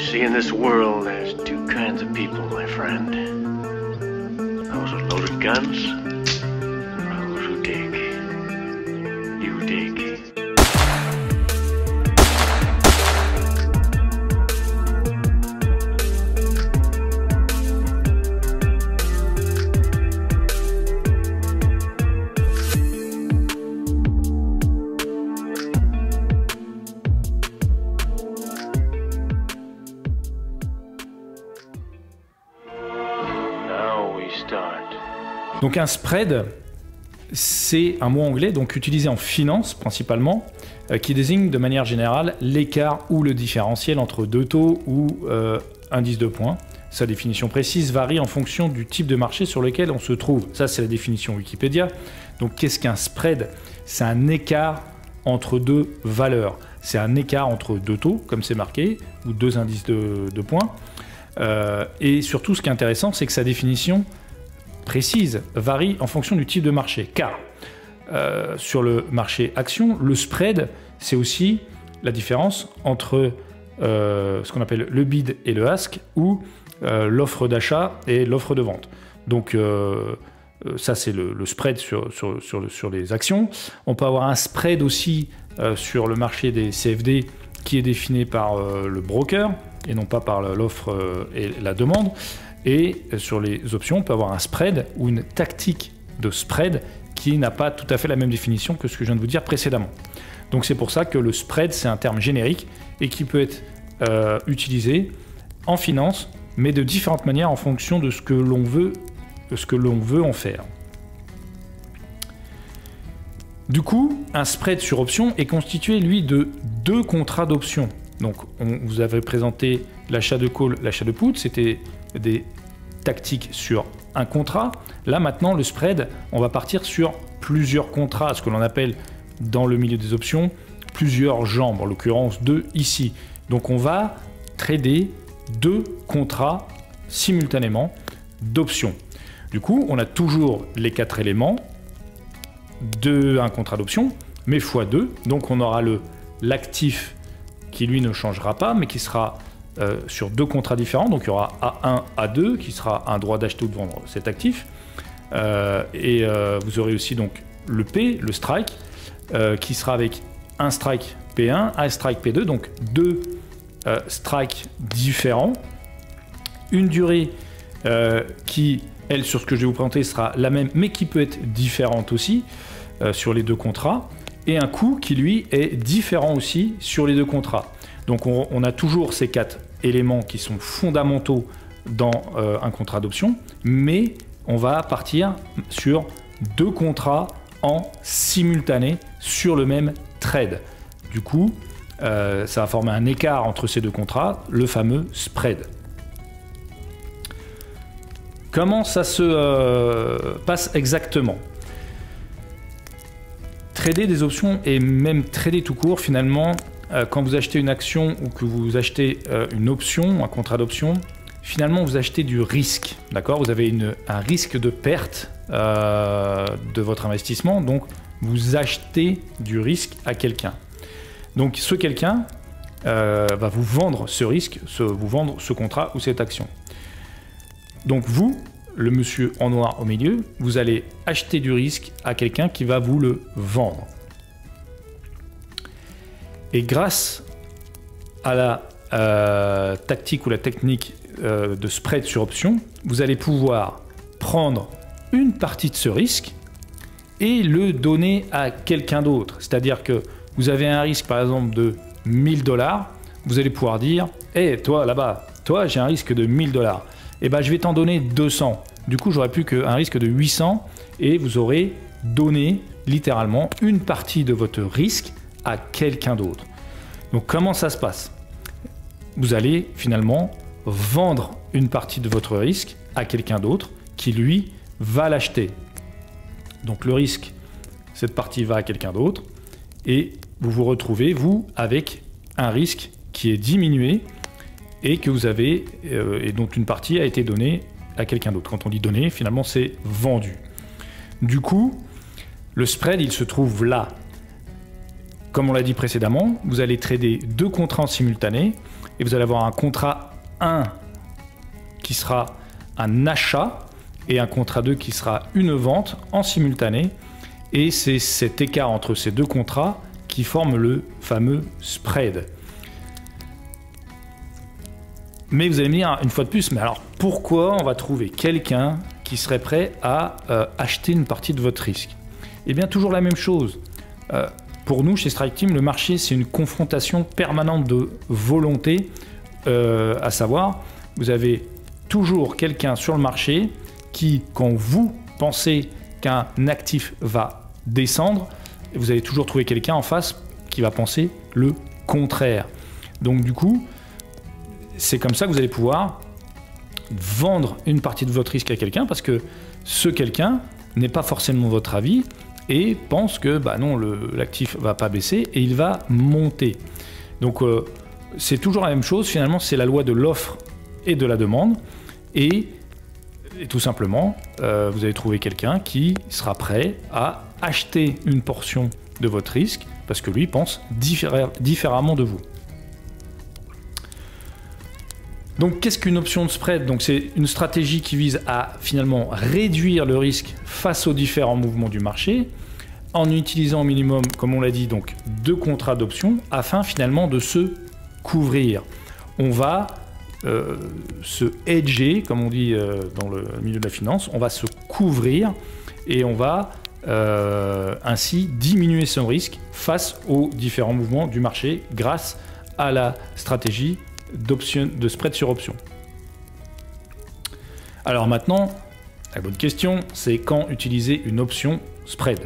See, in this world, there's two kinds of people, my friend. Those with loaded guns, and those who dig. You dig. Donc un spread, c'est un mot anglais donc utilisé en finance principalement, qui désigne de manière générale l'écart ou le différentiel entre deux taux ou indice de points. Sa définition précise varie en fonction du type de marché sur lequel on se trouve. Ça, c'est la définition Wikipédia. Donc qu'est-ce qu'un spread? C'est un écart entre deux valeurs. C'est un écart entre deux taux, comme c'est marqué, ou deux indices de points. Et surtout, ce qui est intéressant, c'est que sa définition précise varie en fonction du type de marché. Car sur le marché action, le spread, c'est aussi la différence entre ce qu'on appelle le bid et le ask, ou l'offre d'achat et l'offre de vente. Donc ça, c'est le spread sur les actions. On peut avoir un spread aussi sur le marché des CFD qui est défini par le broker et non pas par l'offre et la demande. Et sur les options, on peut avoir un spread ou une tactique de spread qui n'a pas tout à fait la même définition que ce que je viens de vous dire précédemment. Donc c'est pour ça que le spread, c'est un terme générique et qui peut être utilisé en finance, mais de différentes manières en fonction de ce que l'on veut en faire. Du coup, un spread sur option est constitué, lui, de deux contrats d'options. Donc, vous avez présenté l'achat de call, l'achat de put, c'était des tactiques sur un contrat. Là, maintenant, le spread, on va partir sur plusieurs contrats, ce que l'on appelle dans le milieu des options, plusieurs jambes, en l'occurrence deux ici. Donc, on va trader deux contrats simultanément d'options. Du coup, on a toujours les quatre éléments d'un contrat d'option, mais x2. Donc, on aura l'actif qui, lui, ne changera pas, mais qui sera sur deux contrats différents. Donc, il y aura A1, A2, qui sera un droit d'acheter ou de vendre cet actif. Vous aurez aussi donc le P, le strike, qui sera avec un strike P1, un strike P2, donc deux strikes différents. Une durée qui, elle, sur ce que je vais vous présenter, sera la même, mais qui peut être différente aussi sur les deux contrats. Et un coût qui, lui, est différent aussi sur les deux contrats. Donc, on a toujours ces quatre éléments qui sont fondamentaux dans un contrat d'option, mais on va partir sur deux contrats en simultané sur le même trade. Du coup, ça va former un écart entre ces deux contrats, le fameux spread. Comment ça se passe exactement ? Trader des options et même trader tout court, finalement, quand vous achetez une action ou que vous achetez une option, un contrat d'option, finalement vous achetez du risque, d'accord ? Vous avez un risque de perte de votre investissement, donc vous achetez du risque à quelqu'un. Donc ce quelqu'un va vous vendre ce risque, vous vendre ce contrat ou cette action. Donc vous, le monsieur en noir au milieu, vous allez acheter du risque à quelqu'un qui va vous le vendre. Et grâce à la tactique ou la technique de spread sur option, vous allez pouvoir prendre une partie de ce risque et le donner à quelqu'un d'autre. C'est-à-dire que vous avez un risque par exemple de 1000 $, vous allez pouvoir dire « Hey, toi là-bas, toi j'ai un risque de 1000 $. Eh ben, je vais t'en donner 200. Du coup, j'aurai plus qu'un risque de 800 et vous aurez donné littéralement une partie de votre risque à quelqu'un d'autre. Donc, comment ça se passe ? Vous allez finalement vendre une partie de votre risque à quelqu'un d'autre qui, lui, va l'acheter. Donc, le risque, cette partie va à quelqu'un d'autre et vous vous retrouvez, vous, avec un risque qui est diminué et que vous avez, et dont une partie a été donnée à quelqu'un d'autre. Quand on dit donné, finalement, c'est vendu. Du coup, le spread, il se trouve là. comme on l'a dit précédemment, vous allez trader 2 contrats en simultané et vous allez avoir un contrat 1 qui sera un achat et un contrat 2 qui sera une vente en simultané. Et c'est cet écart entre ces 2 contrats qui forme le fameux spread. Mais vous allez me dire une fois de plus, mais alors pourquoi on va trouver quelqu'un qui serait prêt à acheter une partie de votre risque? Eh bien toujours la même chose. Pour nous chez Strike Team, le marché c'est une confrontation permanente de volonté, à savoir vous avez toujours quelqu'un sur le marché qui, quand vous pensez qu'un actif va descendre, vous allez toujours trouver quelqu'un en face qui va penser le contraire. Donc du coup, c'est comme ça que vous allez pouvoir vendre une partie de votre risque à quelqu'un, parce que ce quelqu'un n'est pas forcément votre avis et pense que bah non, l'actif va pas baisser et il va monter. Donc c'est toujours la même chose, finalement c'est la loi de l'offre et de la demande, et tout simplement vous allez trouver quelqu'un qui sera prêt à acheter une portion de votre risque parce que lui pense différemment de vous. Donc qu'est-ce qu'une option de spread? Donc c'est une stratégie qui vise à finalement réduire le risque face aux différents mouvements du marché en utilisant au minimum, comme on l'a dit, donc 2 contrats d'options afin finalement de se couvrir. On va se hedger, comme on dit dans le milieu de la finance, on va se couvrir et on va ainsi diminuer son risque face aux différents mouvements du marché grâce à la stratégie de spread sur option. Alors maintenant, la bonne question, c'est quand utiliser une option spread?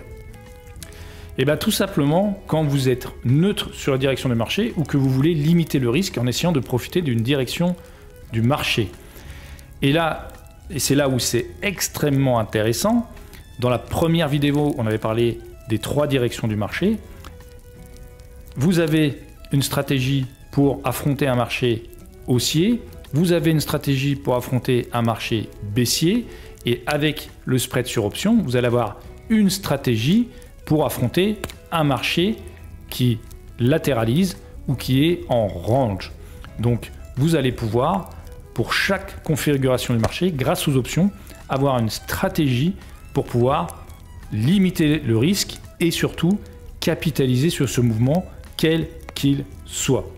Et bien tout simplement quand vous êtes neutre sur la direction du marché ou que vous voulez limiter le risque en essayant de profiter d'une direction du marché. Et c'est là où c'est extrêmement intéressant. Dans la première vidéo, on avait parlé des 3 directions du marché. Vous avez une stratégie pour affronter un marché haussier, vous avez une stratégie pour affronter un marché baissier, et avec le spread sur option, vous allez avoir une stratégie pour affronter un marché qui latéralise ou qui est en range. Donc vous allez pouvoir, pour chaque configuration du marché, grâce aux options, avoir une stratégie pour pouvoir limiter le risque et surtout capitaliser sur ce mouvement, quel qu'il soit.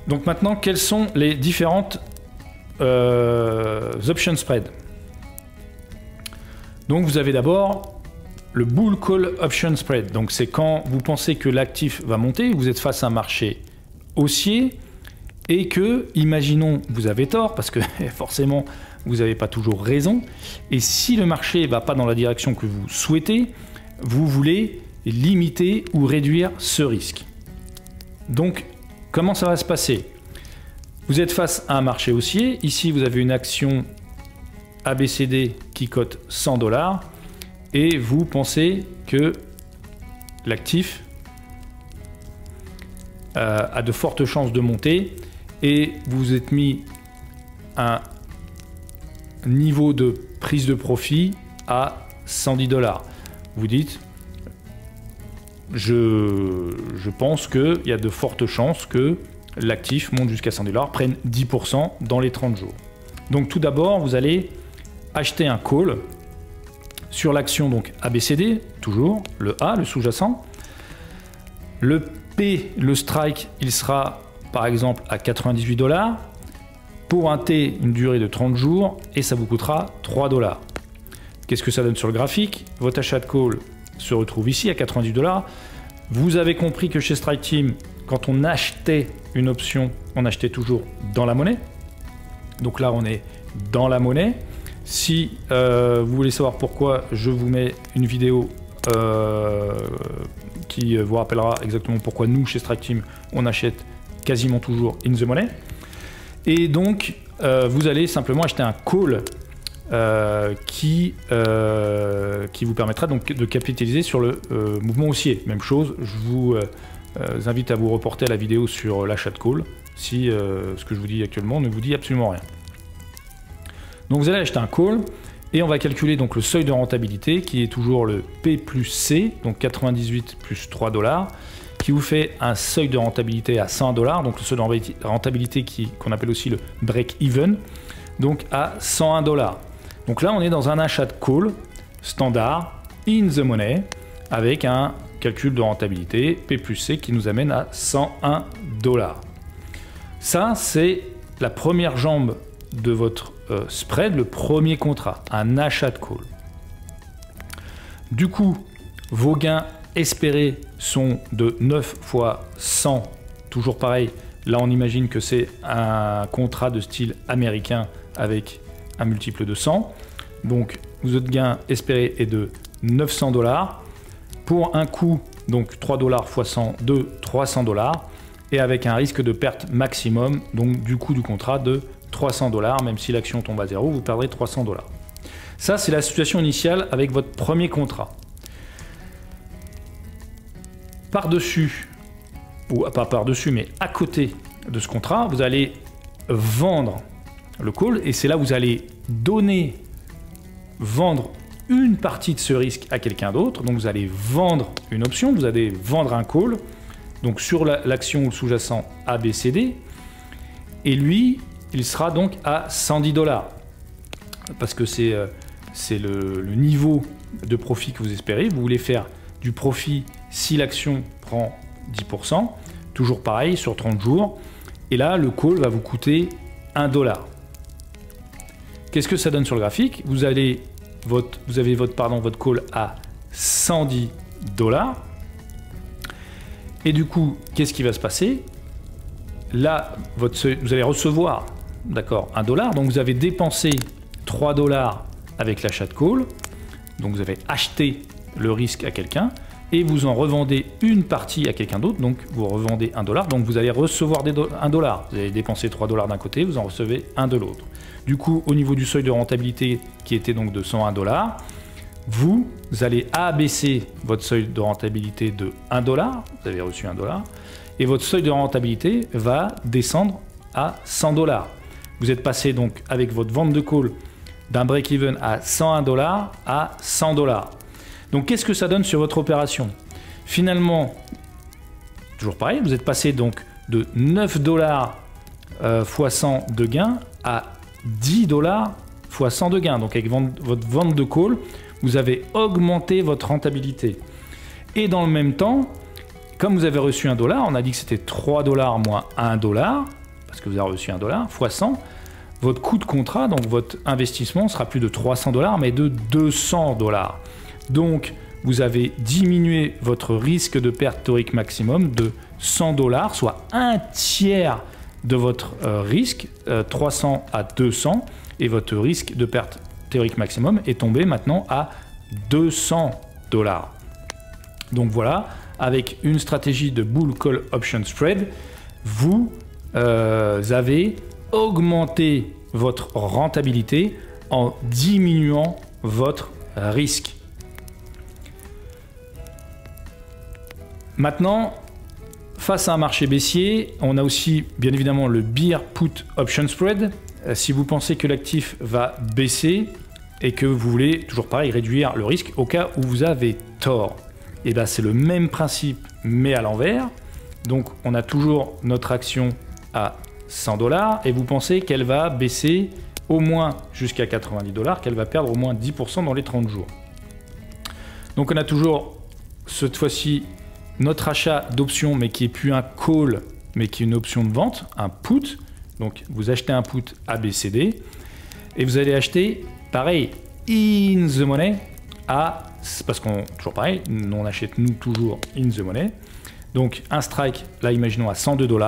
Donc maintenant, quelles sont les différentes option spread? Donc vous avez d'abord le bull call option spread. Donc c'est quand vous pensez que l'actif va monter, vous êtes face à un marché haussier et que, imaginons, vous avez tort parce que forcément vous n'avez pas toujours raison, et si le marché ne va pas dans la direction que vous souhaitez, vous voulez limiter ou réduire ce risque. Donc comment ça va se passer? Vous êtes face à un marché haussier, ici vous avez une action ABCD qui cote 100 $, et vous pensez que l'actif a de fortes chances de monter, et vous vous êtes mis un niveau de prise de profit à 110 $. Vous dites, je pense qu'il y a de fortes chances que l'actif monte jusqu'à 110 $, prenne 10% dans les 30 jours. Donc tout d'abord, vous allez acheter un call sur l'action donc ABCD, toujours le A, le sous-jacent. Le P, le strike, il sera par exemple à 98 $. Pour un T, une durée de 30 jours, et ça vous coûtera 3 $. Qu'est-ce que ça donne sur le graphique? Votre achat de call se retrouve ici à 98 $. Vous avez compris que chez Strike Team, quand on achetait une option, on achetait toujours dans la monnaie. Donc là, on est dans la monnaie. Si vous voulez savoir pourquoi, je vous mets une vidéo qui vous rappellera exactement pourquoi nous, chez Strike Team, on achète quasiment toujours in the money. Et donc, vous allez simplement acheter un call qui vous permettra donc de capitaliser sur le mouvement haussier. Même chose, je vous invite à vous reporter à la vidéo sur l'achat de call si ce que je vous dis actuellement ne vous dit absolument rien. Donc vous allez acheter un call Et on va calculer donc le seuil de rentabilité qui est toujours le P plus C, donc 98 plus 3 $, qui vous fait un seuil de rentabilité à 100 $, donc le seuil de rentabilité qu'on appelle aussi le break-even, donc à 101 $. Donc là, on est dans un achat de call standard, in the money, avec un calcul de rentabilité P plus C qui nous amène à 101 $. Ça, c'est la première jambe de votre spread, le premier contrat, un achat de call. Du coup, vos gains espérés sont de 9 fois 100, toujours pareil. Là, on imagine que c'est un contrat de style américain avec un multiple de 100. Donc, votre gain espéré est de 900 $. Pour un coût, donc 3 $ fois 100 de 300 $. Et avec un risque de perte maximum, donc du coût du contrat de 300 $, même si l'action tombe à zéro, vous perdrez 300 $. Ça, c'est la situation initiale avec votre premier contrat. Par-dessus, ou pas par-dessus, mais à côté de ce contrat, vous allez vendre le call, et c'est là où vous allez vendre une partie de ce risque à quelqu'un d'autre. Donc vous allez vendre une option, vous allez vendre un call, donc sur l'action ou le sous-jacent ABCD, et lui, il sera donc à 110 $, parce que c'est le niveau de profit que vous espérez. Vous voulez faire du profit si l'action prend 10%, toujours pareil sur 30 jours, et là, le call va vous coûter 1 $. Qu'est-ce que ça donne sur le graphique? Vous avez votre call à 110 $. Et du coup, qu'est-ce qui va se passer? Là, vous allez recevoir, d'accord, 1 $. Donc vous avez dépensé 3 $ avec l'achat de call. Donc vous avez acheté le risque à quelqu'un et vous en revendez une partie à quelqu'un d'autre. Donc vous revendez 1 $. Donc vous allez recevoir 1 $. Vous avez dépensé 3 $ d'un côté, vous en recevez 1 de l'autre. Du coup, au niveau du seuil de rentabilité qui était donc de 101 $, vous allez abaisser votre seuil de rentabilité de 1 $, vous avez reçu 1 $, et votre seuil de rentabilité va descendre à 100 $. Vous êtes passé donc avec votre vente de call d'un break-even à 101 $ à 100 $. Donc qu'est-ce que ça donne sur votre opération? Finalement, toujours pareil, vous êtes passé donc de 9 $ fois 100 de gain à 10 $ fois 100 de gain. Donc avec votre vente de call, vous avez augmenté votre rentabilité. Et dans le même temps, comme vous avez reçu 1 $, on a dit que c'était 3 $ moins 1 $, parce que vous avez reçu 1 $ fois 100, votre coût de contrat, donc votre investissement, sera plus de 300 $, mais de 200 $. Donc vous avez diminué votre risque de perte théorique maximum de 100 $, soit un tiers de votre risque, 300 à 200, et votre risque de perte théorique maximum est tombé maintenant à 200 $. Donc voilà, avec une stratégie de Bull Call Option Spread, vous avez augmenté votre rentabilité en diminuant votre risque. Maintenant, face à un marché baissier, on a aussi bien évidemment le Bear Put Option Spread. Si vous pensez que l'actif va baisser et que vous voulez, toujours pareil, réduire le risque au cas où vous avez tort. Et bien c'est le même principe mais à l'envers. Donc on a toujours notre action à 100 $ et vous pensez qu'elle va baisser au moins jusqu'à 90 $, qu'elle va perdre au moins 10% dans les 30 jours. Donc on a toujours cette fois-ci notre achat d'option, mais qui n'est plus un call, mais qui est une option de vente, un put. Donc vous achetez un put ABCD et vous allez acheter, pareil, in the money, parce qu'on, toujours pareil, on achète nous toujours in the money. Donc un strike, là imaginons à 102 $,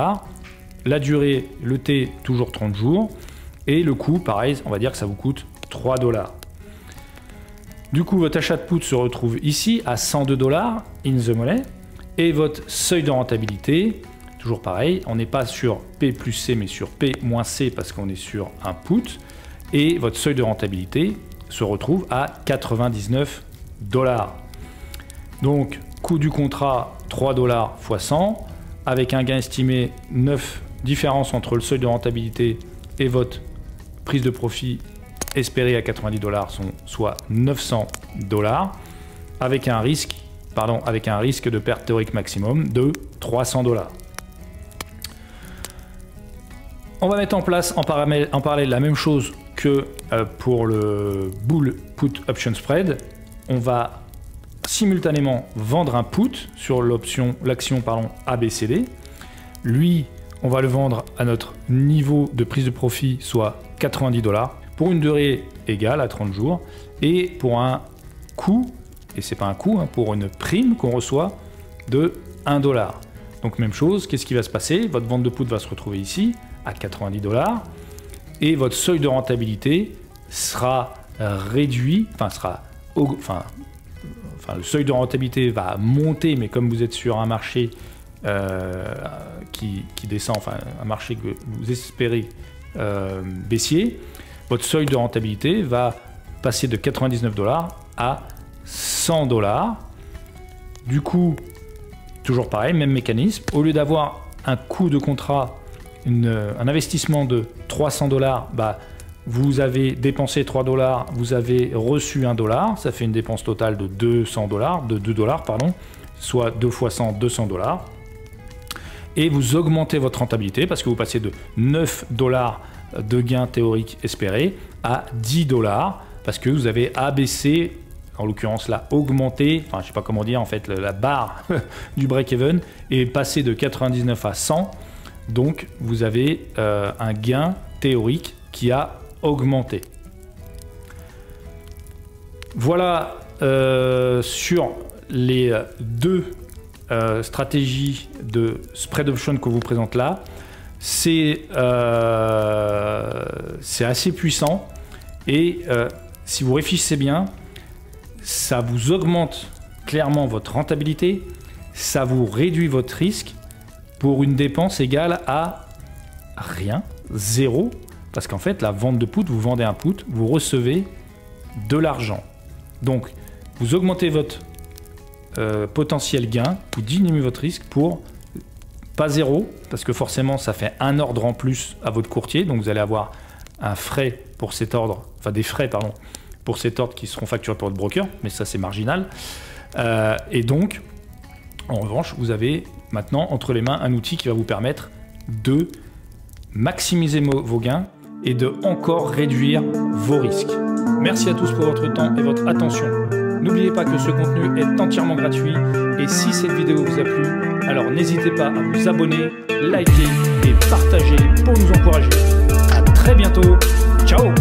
la durée, le T, toujours 30 jours, et le coût, pareil, on va dire que ça vous coûte 3 $. Du coup, votre achat de put se retrouve ici à 102 $ in the money, et votre seuil de rentabilité, toujours pareil, on n'est pas sur P plus C, mais sur P moins C parce qu'on est sur un put, et votre seuil de rentabilité se retrouve à 99 $. Donc, coût du contrat 3 $ fois 100, avec un gain estimé 9, différence entre le seuil de rentabilité et votre prise de profit espérés à 90 $ sont soit 900 $, avec un risque de perte théorique maximum de 300 $. On va mettre en place en parallèle la même chose que pour le Bull Put Option Spread. On va simultanément vendre un put sur l'action ABCD. Lui, on va le vendre à notre niveau de prise de profit, soit 90 $, pour une durée égale à 30 jours, et pour un coût, et c'est pas un coût, hein, pour une prime qu'on reçoit de 1 $. Donc même chose, qu'est-ce qui va se passer? Votre vente de put va se retrouver ici, à 90 $, et votre seuil de rentabilité sera réduit, le seuil de rentabilité va monter, mais comme vous êtes sur un marché qui descend, enfin un marché que vous espérez baissier, votre seuil de rentabilité va passer de 99 $ à 100 $. Du coup, toujours pareil, même mécanisme. Au lieu d'avoir un coût de contrat, un investissement de 300 $, vous avez dépensé 3 $, vous avez reçu 1 $, ça fait une dépense totale de 2 $, soit 2 fois 100, 200 $. Et vous augmentez votre rentabilité parce que vous passez de 9 $ de gains théoriques espérés à 10 $ parce que vous avez abaissé, en l'occurrence là, augmenté, enfin je sais pas comment dire en fait, la barre du break-even est passée de 99 à 100. Donc vous avez un gain théorique qui a augmenté. Voilà sur les deux stratégies de spread option que vous présente là. C'est assez puissant et si vous réfléchissez bien, ça vous augmente clairement votre rentabilité, ça vous réduit votre risque pour une dépense égale à rien, 0, parce qu'en fait la vente de put, vous vendez un put, vous recevez de l'argent. Donc vous augmentez votre potentiel gain, vous diminuez votre risque pour pas 0, parce que forcément ça fait un ordre en plus à votre courtier, donc vous allez avoir un frais pour cet ordre, enfin des frais pardon, pour cet ordre qui seront facturés par votre broker, mais ça c'est marginal. Et donc en revanche vous avez maintenant entre les mains un outil qui va vous permettre de maximiser vos gains et de encore réduire vos risques. Merci à tous pour votre temps et votre attention. N'oubliez pas que ce contenu est entièrement gratuit et si cette vidéo vous a plu, alors n'hésitez pas à vous abonner, liker et partager pour nous encourager. À très bientôt, ciao!